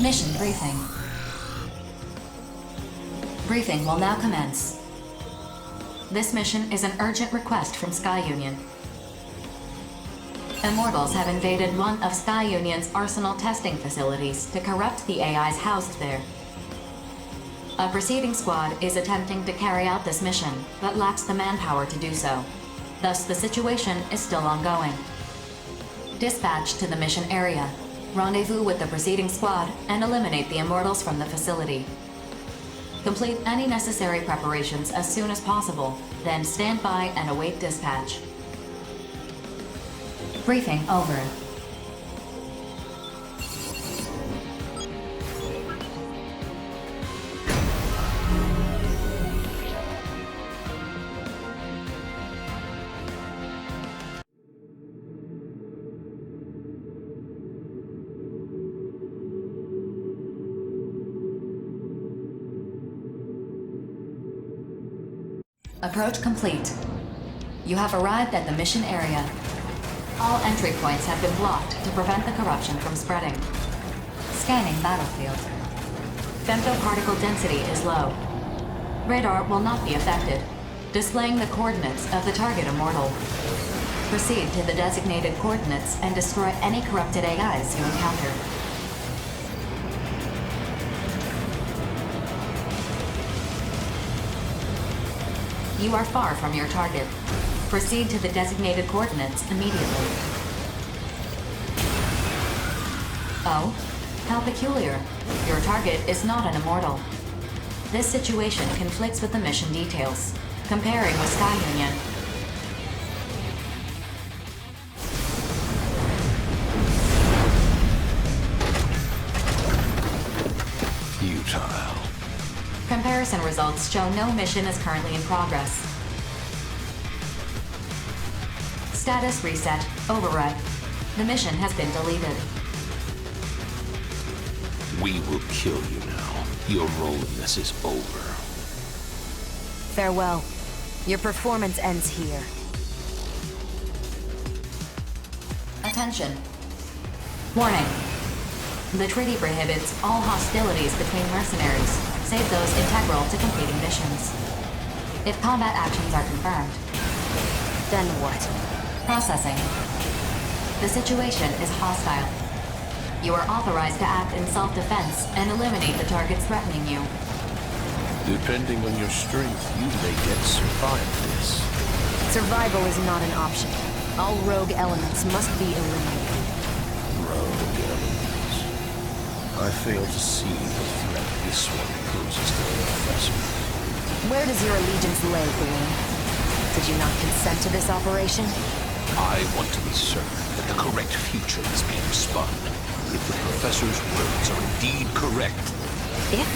Mission briefing. Briefing will now commence. This mission is an urgent request from Sky Union. Immortals have invaded one of Sky Union's arsenal testing facilities to corrupt the AIs housed there. A proceeding squad is attempting to carry out this mission, but lacks the manpower to do so. Thus, the situation is still ongoing. Dispatch to the mission area. Rendezvous with the proceeding squad and eliminate the Immortals from the facility. Complete any necessary preparations as soon as possible, then stand by and await dispatch. Briefing over. Approach complete. You have arrived at the mission area. All entry points have been blocked to prevent the corruption from spreading. Scanning battlefield. Femtoparticle density is low. Radar will not be affected, displaying the coordinates of the target immortal. Proceed to the designated coordinates and destroy any corrupted AIs you encounter. You are far from your target. Proceed to the designated coordinates immediately. Oh? How peculiar. Your target is not an immortal. This situation conflicts with the mission details. Comparing with Sky Union. Futile. Comparison results show no mission is currently in progress. Status reset. Override. The mission has been deleted. We will kill you now. Your role in this is over. Farewell. Your performance ends here. Attention. Warning. The treaty prohibits all hostilities between mercenaries, save those integral to completing missions. If combat actions are confirmed. Then what? Processing. The situation is hostile. You are authorized to act in self-defense and eliminate the targets threatening you. Depending on your strength, you may yet survive this. Survival is not an option. All rogue elements must be eliminated. Rogue elements. I fail to see the threat this one poses to the Professor. Where does your allegiance lay, Daemon? Did you not consent to this operation? I want to be certain that the correct future is being spun. If the Professor's words are indeed correct. If?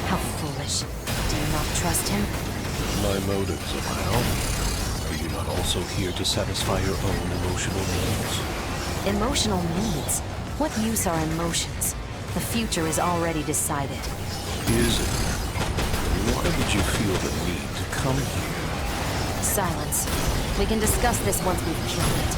How foolish. Do you not trust him? My motives are my own. Are you not also here to satisfy your own emotional needs? Emotional needs? What use are emotions? The future is already decided. Is it? Why did you feel the need to come here? Silence. We can discuss this once we've killed it.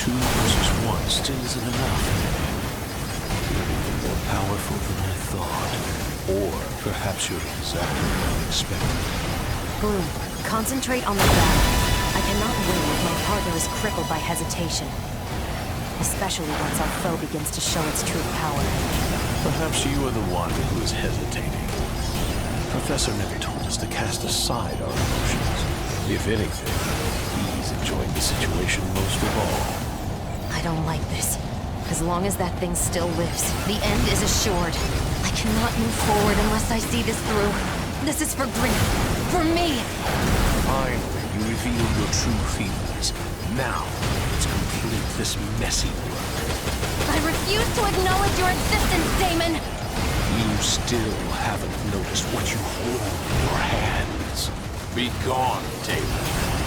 2 versus 1 still isn't enough. You're more powerful than I thought. Or perhaps you're exactly what I expected. Bloom, concentrate on the battle. I cannot win if my partner is crippled by hesitation. Especially once our foe begins to show its true power. Perhaps you are the one who is hesitating. Professor never told us to cast aside our emotions. If anything, he's enjoying the situation most of all. I don't like this. As long as that thing still lives, the end is assured. I cannot move forward unless I see this through. This is for Grief. For me! Finally, you reveal your true feelings. Now, let's complete this messy work. I refuse to acknowledge your existence, Daemon! You still haven't noticed what you hold in your hands. Be gone, Daemon.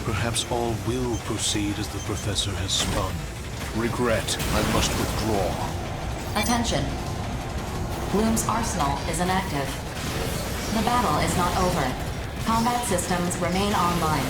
Perhaps all will proceed as the Professor has spun. Regret, I must withdraw. Attention. Bloom's arsenal is inactive. The battle is not over. Combat systems remain online.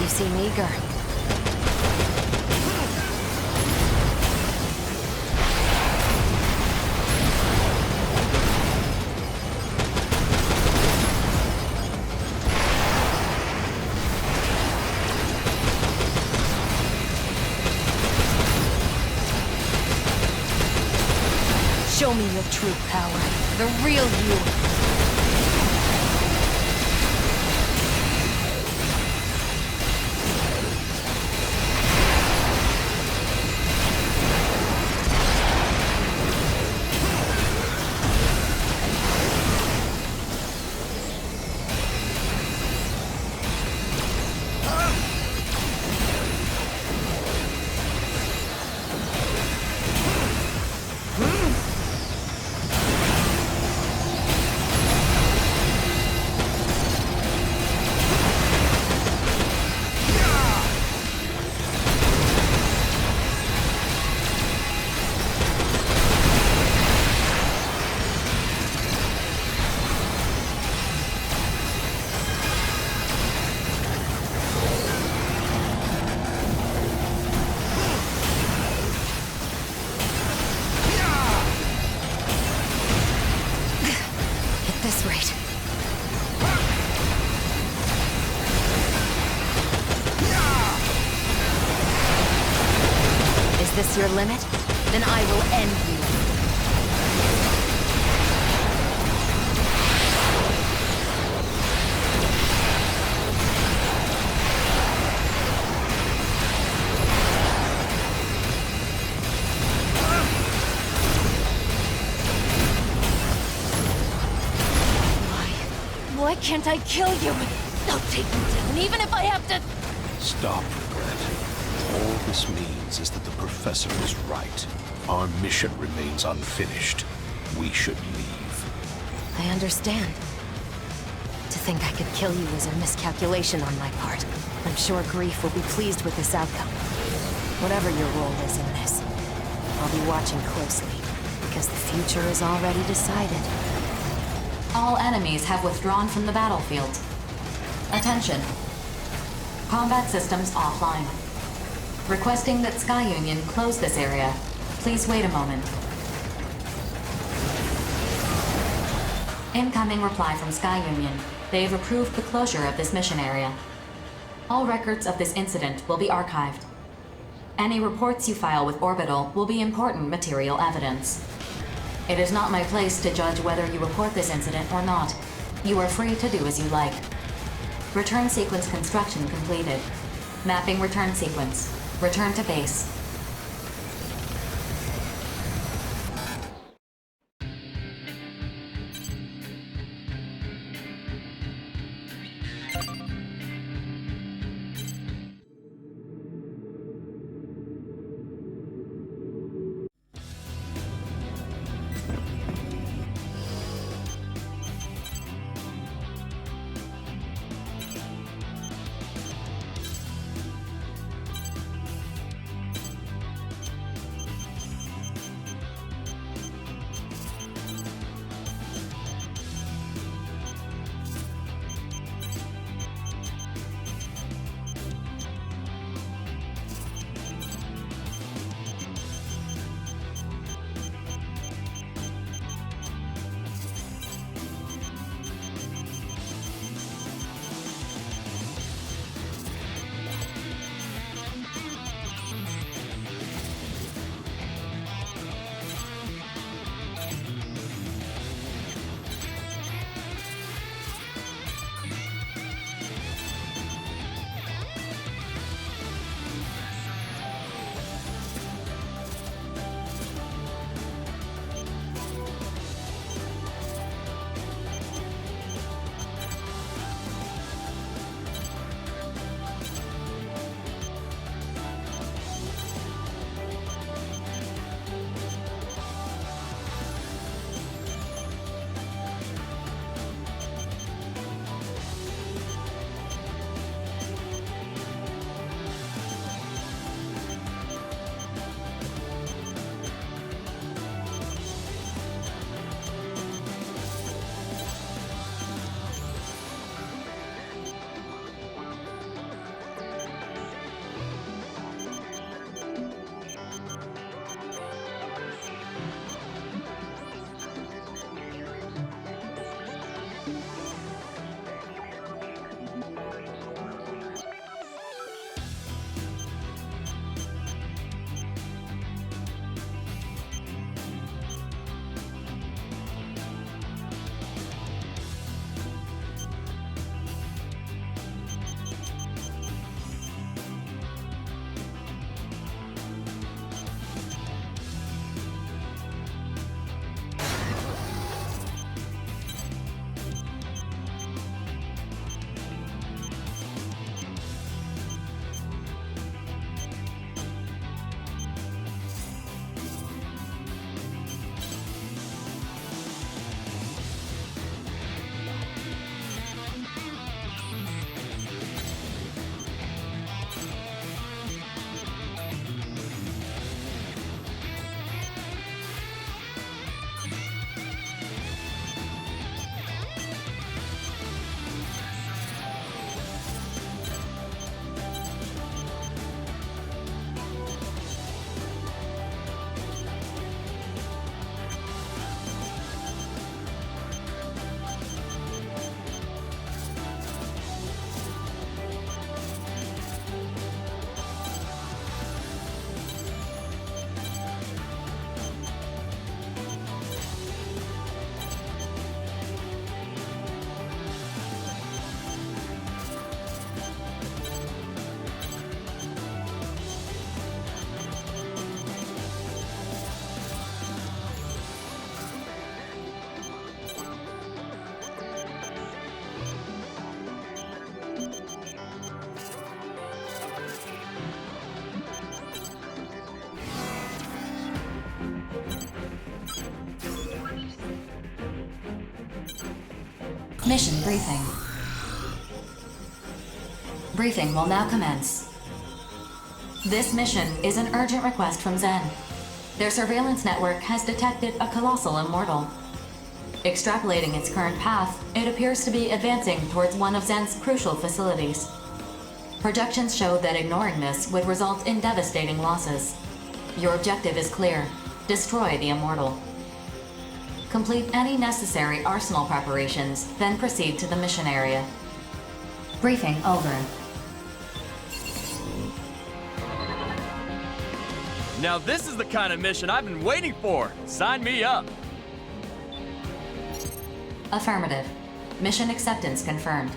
You seem eager. Show me your true power. The real you. Is this your limit? Then I will end you. Why can't I kill you? I'll take you down, even if I have to... Stop, Regret. All this means is that the Professor is right. Our mission remains unfinished. We should leave. I understand. To think I could kill you is a miscalculation on my part. I'm sure Grief will be pleased with this outcome. Whatever your role is in this, I'll be watching closely, because the future is already decided. All enemies have withdrawn from the battlefield. Attention. Combat systems offline. Requesting that Sky Union close this area. Please wait a moment. Incoming reply from Sky Union. They've approved the closure of this mission area. All records of this incident will be archived. Any reports you file with Orbital will be important material evidence. It is not my place to judge whether you report this incident or not. You are free to do as you like. Return sequence construction completed. Mapping return sequence. Return to base. Mission briefing. Briefing will now commence. This mission is an urgent request from Zen. Their surveillance network has detected a colossal immortal. Extrapolating its current path, it appears to be advancing towards one of Zen's crucial facilities. Projections show that ignoring this would result in devastating losses. Your objective is clear. Destroy the Immortal. Complete any necessary arsenal preparations, then proceed to the mission area. Briefing over. Now this is the kind of mission I've been waiting for. Sign me up. Affirmative. Mission acceptance confirmed.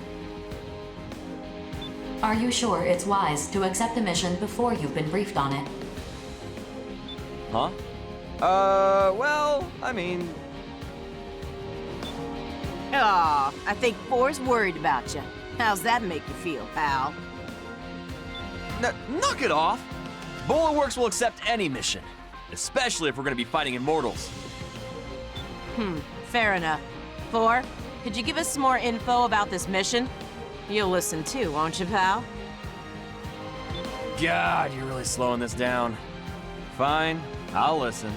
Are you sure it's wise to accept the mission before you've been briefed on it? Huh? Well, I mean... Aw, I think Four's worried about you. How's that make you feel, pal? Knock it off! Bulletworks will accept any mission, especially if we're gonna be fighting Immortals. Fair enough. Four, could you give us some more info about this mission? You'll listen too, won't you, pal? God, you're really slowing this down. Fine, I'll listen.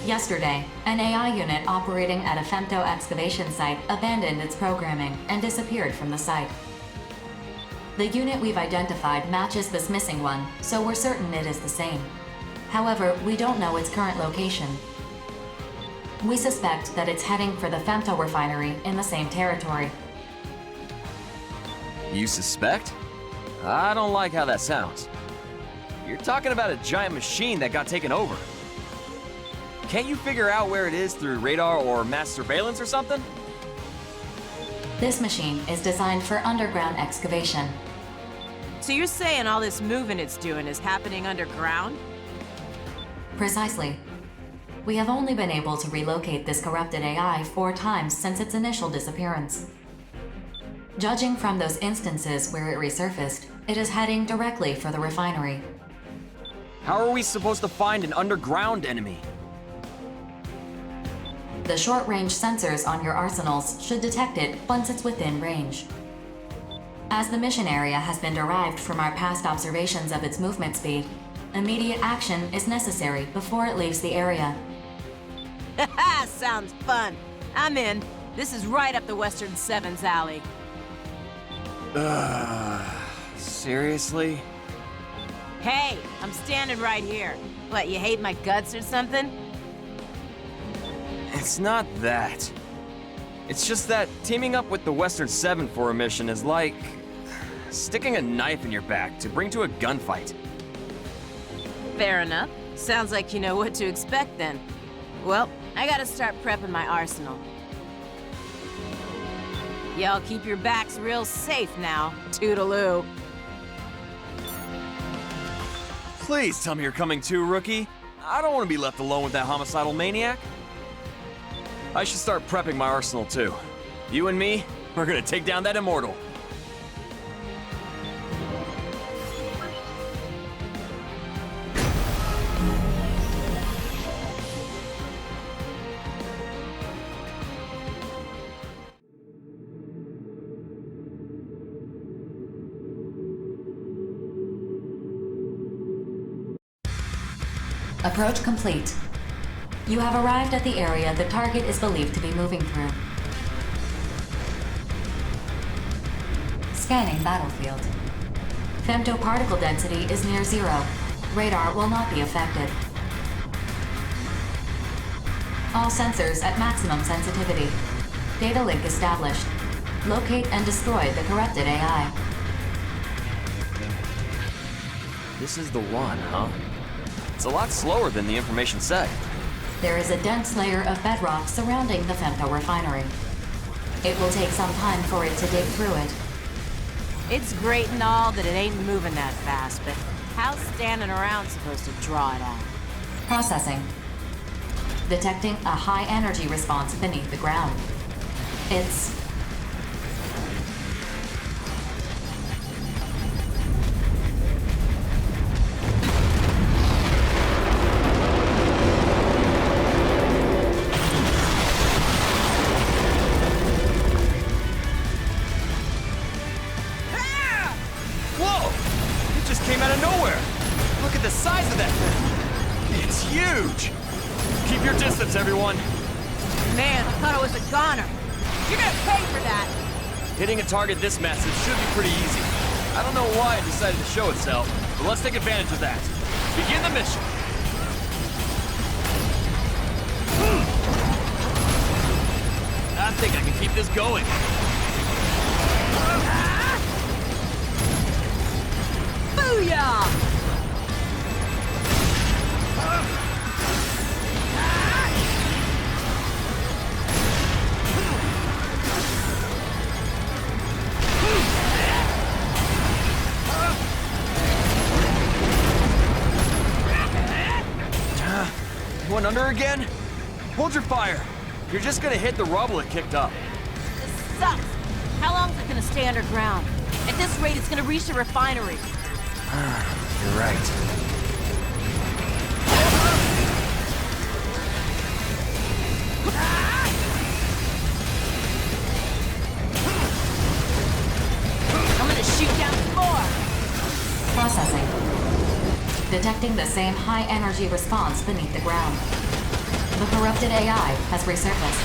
Yesterday, an AI unit operating at a femto excavation site abandoned its programming and disappeared from the site. The unit we've identified matches this missing one, so we're certain it is the same. However, we don't know its current location. We suspect that it's heading for the femto refinery in the same territory. You suspect? I don't like how that sounds. You're talking about a giant machine that got taken over. Can't you figure out where it is through radar or mass surveillance or something? This machine is designed for underground excavation. So you're saying all this moving it's doing is happening underground? Precisely. We have only been able to relocate this corrupted AI 4 times since its initial disappearance. Judging from those instances where it resurfaced, it is heading directly for the refinery. How are we supposed to find an underground enemy? The short-range sensors on your arsenals should detect it once it's within range. As the mission area has been derived from our past observations of its movement speed, immediate action is necessary before it leaves the area. Haha, sounds fun. I'm in. This is right up the Western Seven's alley. Seriously? Hey, I'm standing right here. What, you hate my guts or something? It's not that. It's just that teaming up with the Western Seven for a mission is like sticking a knife in your back to bring to a gunfight. Fair enough. Sounds like you know what to expect then. Well, I gotta start prepping my arsenal. Y'all keep your backs real safe now. Toodaloo. Please tell me you're coming too, rookie. I don't want to be left alone with that homicidal maniac. I should start prepping my arsenal too. You and me, we're gonna take down that Immortal. Approach complete. You have arrived at the area the target is believed to be moving through. Scanning battlefield. Femto particle density is near 0. Radar will not be affected. All sensors at maximum sensitivity. Data link established. Locate and destroy the corrupted AI. This is the one, huh? It's a lot slower than the information said. There is a dense layer of bedrock surrounding the femto refinery. It will take some time for it to dig through it. It's great and all that it ain't moving that fast, but how's standing around supposed to draw it out? Processing. Detecting a high energy response beneath the ground. It's... Came out of nowhere! Look at the size of that thing! It's huge! Keep your distance, everyone! Man, I thought it was a goner. You're gonna pay for that! Hitting a target this massive should be pretty easy. I don't know why it decided to show itself, but let's take advantage of that. Begin the mission. I think I can keep this going. Booyah! Went under again? Hold your fire. You're just gonna hit the rubble it kicked up. This sucks. How long is it gonna stay underground? At this rate, it's gonna reach the refinery. You're right. I'm gonna shoot down some more. Processing. Detecting the same high-energy response beneath the ground. The corrupted AI has resurfaced.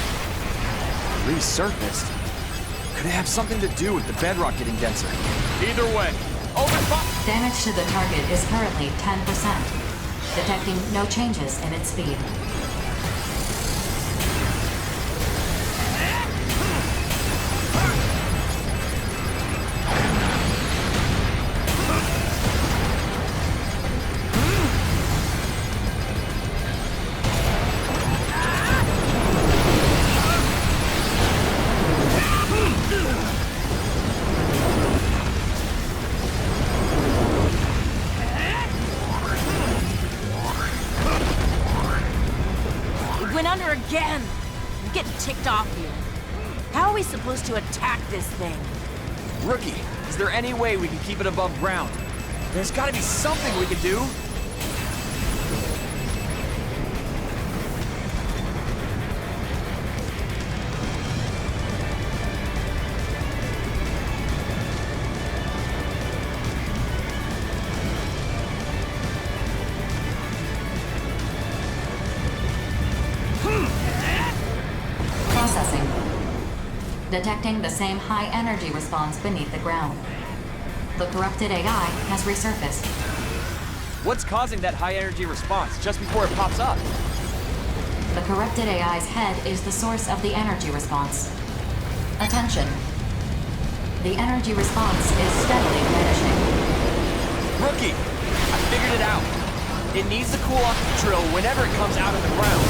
Resurfaced? Could it have something to do with the bedrock getting denser? Either way, open fire! Damage to the target is currently 10%. Detecting no changes in its speed. Went under again! I'm getting ticked off here. How are we supposed to attack this thing? Rookie, is there any way we can keep it above ground? There's gotta be something we can do! Processing. Detecting the same high-energy response beneath the ground. The corrupted AI has resurfaced. What's causing that high-energy response just before it pops up? The corrupted AI's head is the source of the energy response. Attention. The energy response is steadily diminishing. Rookie, I figured it out. It needs to cool off the drill whenever it comes out of the ground.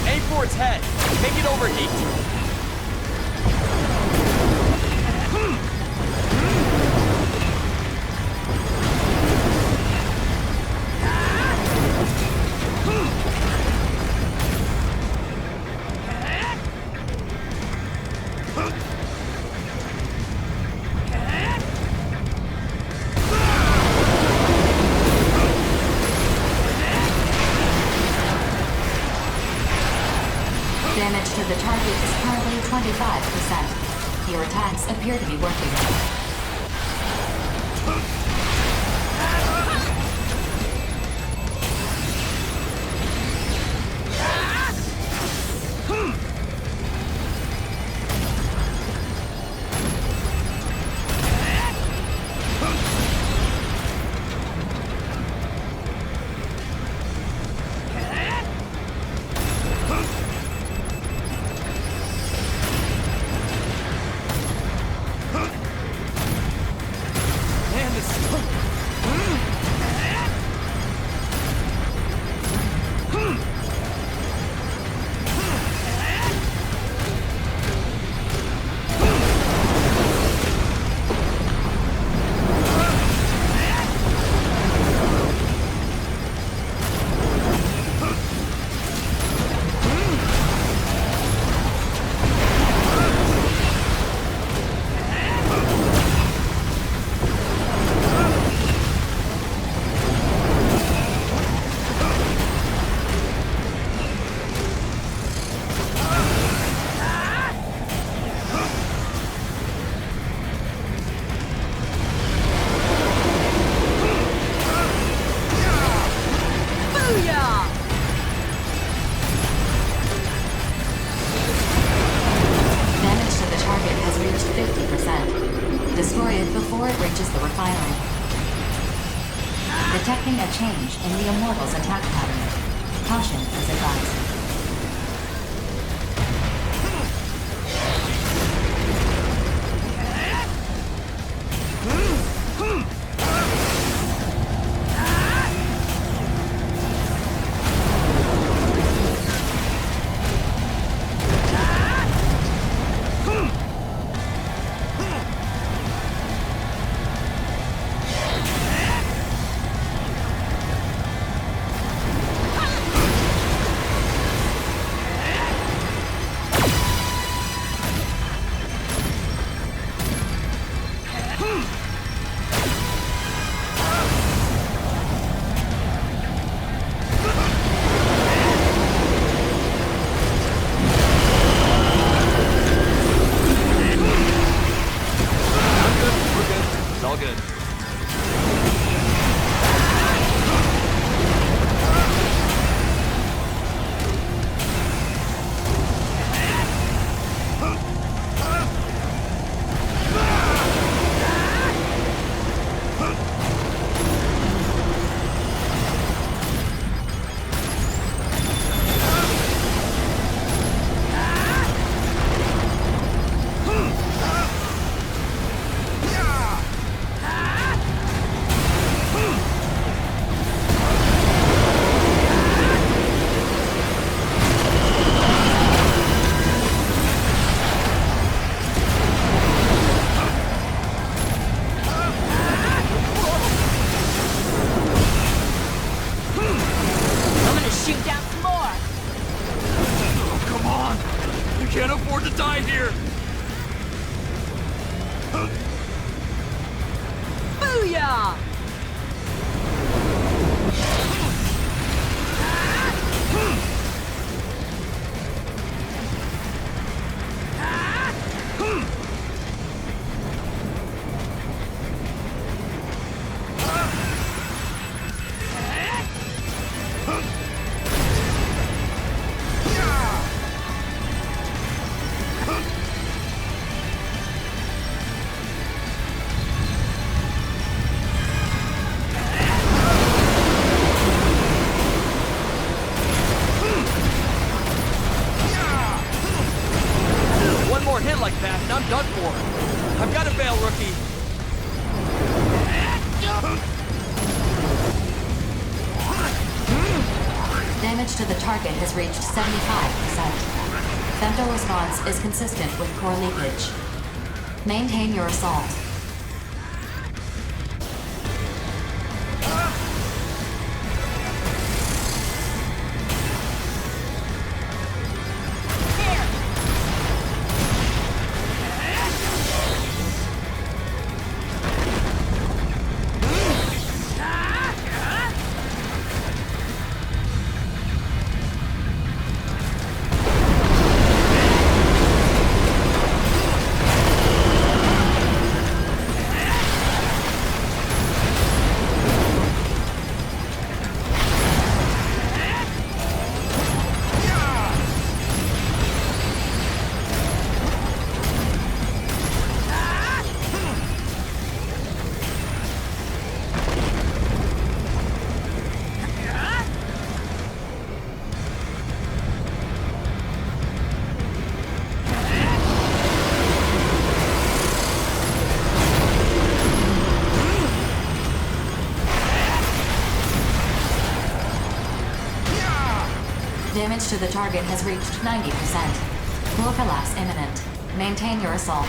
Aim for its head. Make it overheat. Damage to the target is currently 25%. Your attacks appear to be working. approaches the refinery. Detecting a change in the Immortals' attack pattern. Caution is advised. Damage to the target has reached 75%. Femto response is consistent with core leakage. Maintain your assault. Damage to the target has reached 90%. Core collapse imminent. Maintain your assault.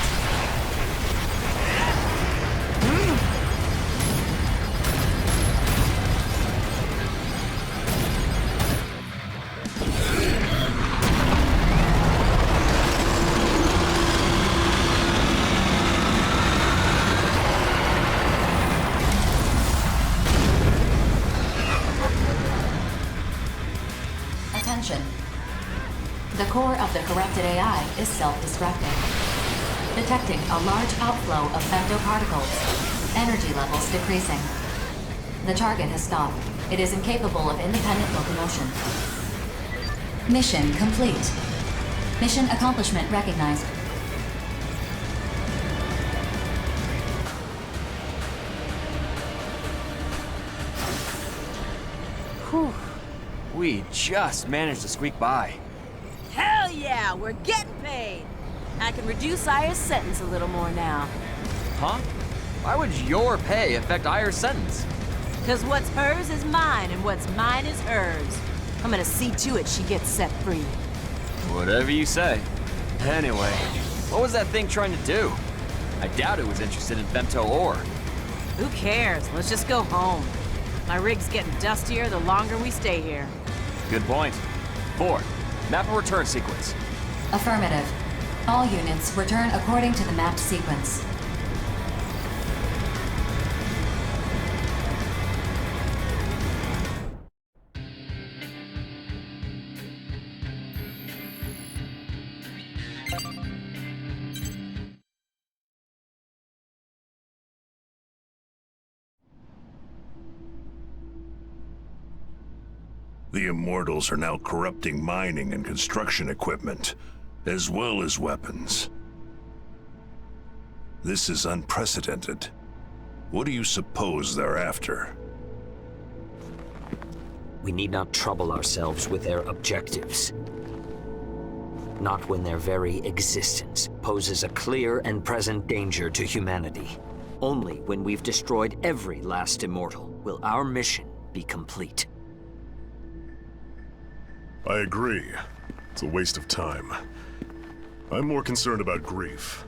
Attention. The core of the corrupted AI is self-destructing. Detecting a large outflow of femtoparticles. Energy levels decreasing. The target has stopped. It is incapable of independent locomotion. Mission complete. Mission accomplishment recognized. Whew. We just managed to squeak by. Hell yeah, we're getting paid. I can reduce Aya's sentence a little more now. Huh? Why would your pay affect Aya's sentence? Cause what's hers is mine, and what's mine is hers. I'm gonna see to it she gets set free. Whatever you say. Anyway, what was that thing trying to do? I doubt it was interested in femto ore. Who cares? Let's just go home. My rig's getting dustier the longer we stay here. Good point. 4. Map a return sequence. Affirmative. All units return according to the mapped sequence. The Immortals are now corrupting mining and construction equipment, as well as weapons. This is unprecedented. What do you suppose they're after? We need not trouble ourselves with their objectives. Not when their very existence poses a clear and present danger to humanity. Only when we've destroyed every last Immortal will our mission be complete. I agree. It's a waste of time. I'm more concerned about Grief.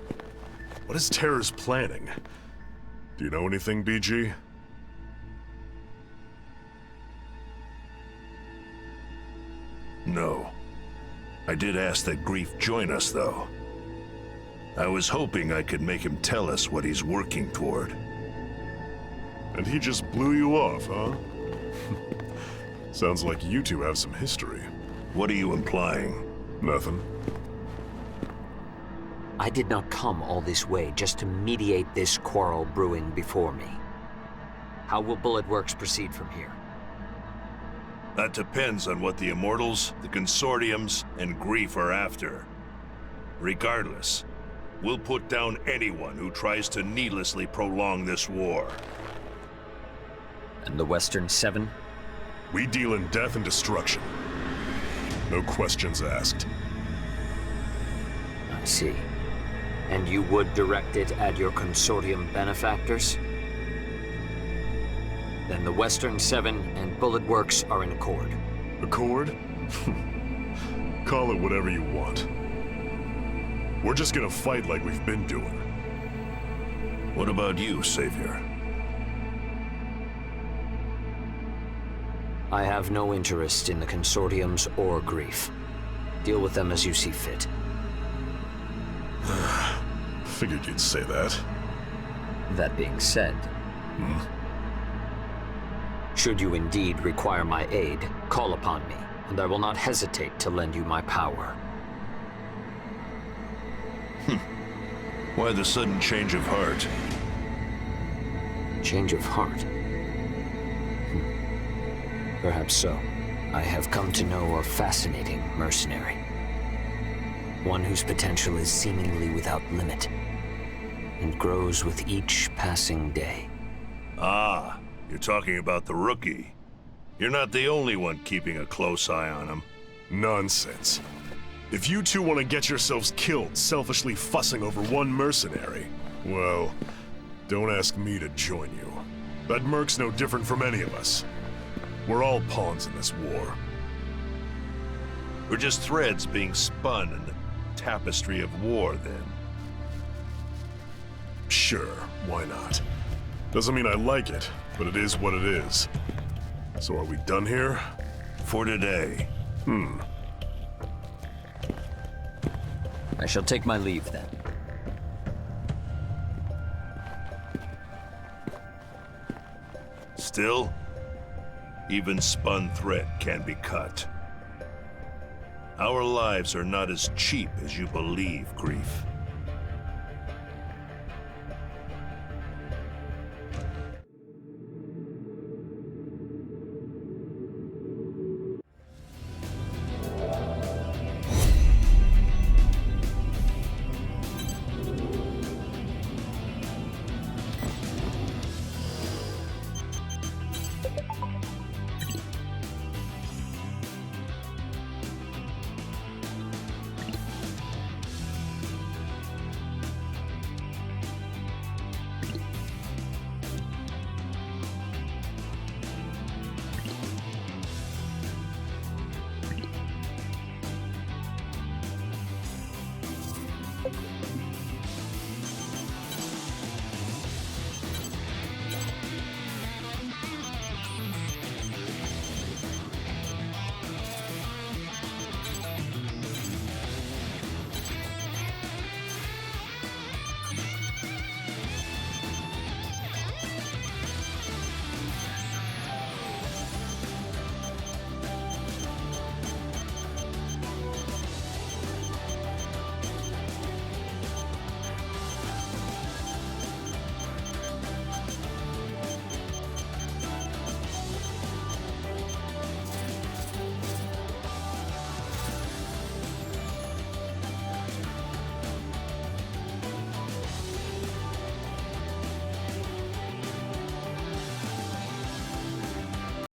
What is Terror's planning? Do you know anything, BG? No. I did ask that Grief join us, though. I was hoping I could make him tell us what he's working toward. And he just blew you off, huh? Sounds like you two have some history. What are you implying? Nothing. I did not come all this way just to mediate this quarrel brewing before me. How will Bullet Works proceed from here? That depends on what the Immortals, the Consortiums, and Grief are after. Regardless, we'll put down anyone who tries to needlessly prolong this war. And the Western Seven? We deal in death and destruction. No questions asked. I see. And you would direct it at your Consortium benefactors? Then the Western Seven and Bullet Works are in accord. Accord? Call it whatever you want. We're just gonna fight like we've been doing. What about you, Savior? I have no interest in the Consortiums or Grief. Deal with them as you see fit. Figured you'd say that. That being said, should you indeed require my aid, call upon me, and I will not hesitate to lend you my power. Why the sudden change of heart? Change of heart? Perhaps so. I have come to know a fascinating mercenary. One whose potential is seemingly without limit, and grows with each passing day. Ah, you're talking about the rookie. You're not the only one keeping a close eye on him. Nonsense. If you two want to get yourselves killed selfishly fussing over one mercenary, well, don't ask me to join you. That merc's no different from any of us. We're all pawns in this war. We're just threads being spun in the tapestry of war, then. Sure, why not? Doesn't mean I like it, but it is what it is. So are we done here? For today. I shall take my leave then. Still, even spun thread can be cut. Our lives are not as cheap as you believe, Grief.